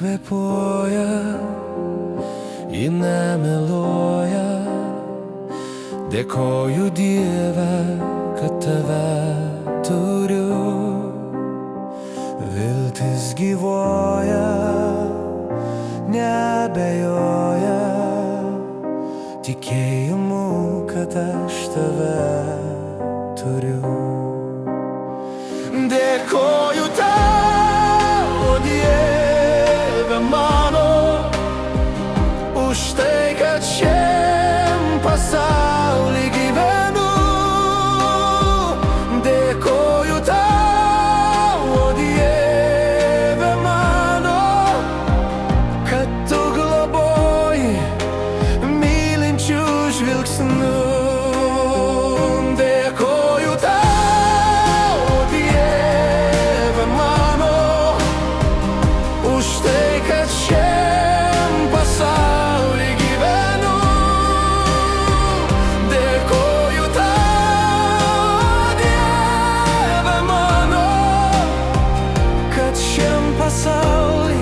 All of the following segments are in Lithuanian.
nekvėpuoja, ji nemeluoja. Dėkoju Dieve, kad tave turiu. Viltis gyvuoja, neabejoja tikėjimu, kad aš tave turiu. Dėkoju tau, Dieve mano, už tai, kad šiam pasauly gyvenu. Dėkoju tau, Dieve mano, kad tu globoji mylinčių žvilgsnių. Dėkoju tau, Dieve mano, už tai, kad šiam pasauly gyvenu. Dėkoju tau, Dieve mano, kad šiam pasauly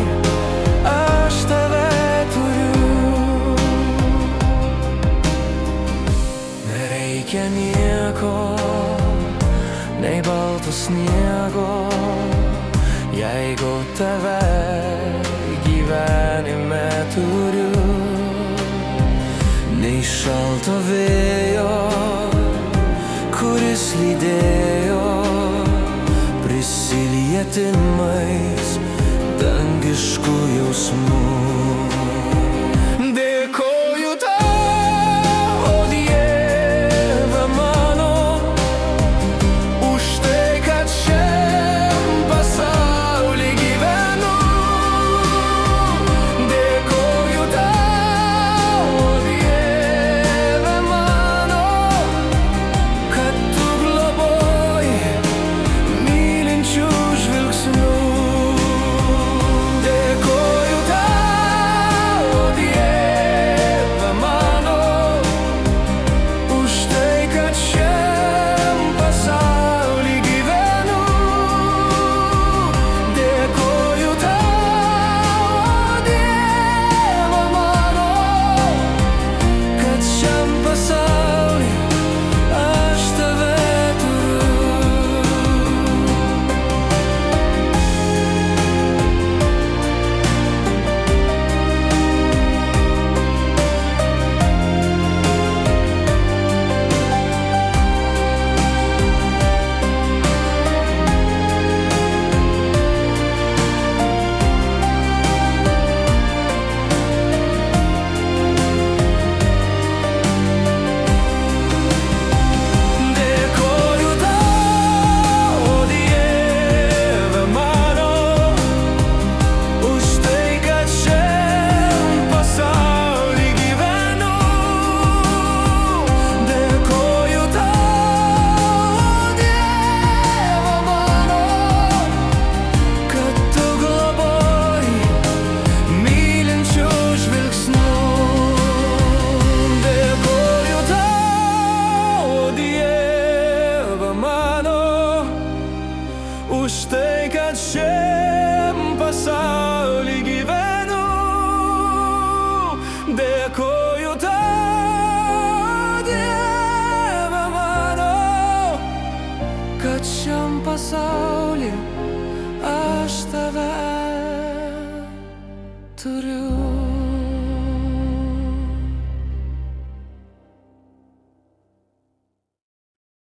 aš tave turiu. Nereikia nieko, nei balto sniego, jeigu tave gyvenime turiu. Nei šalto vėjo, kuris lydėjo prisilietimais dangiškų jausmų. Dėkoju tau, Dieve mano, už tai, kad šiam pasauly gyvenu. Dėkoju tau, Dieve mano, kad tu globoji mylinčių žvilgsnių. Dėkoju tau, Dieve mano, už tai, kad šiam pasauly gyvenu. Dėkoju tau, Dieve mano, kad šiam pasauly aš tave turiu. Dėkoju tau, Dieve mano, už tai, kad šiam pasauly gyvenu. Dėkoju tau, Dieve mano, kad tu globoji mylinčių žvilgsnių. Dėkoju tau, Dieve mano, už tai, kad šiam pasauly gyvenu. Dėkoju tau, Dieve mano, kad šiam pasauly aš tave turiu.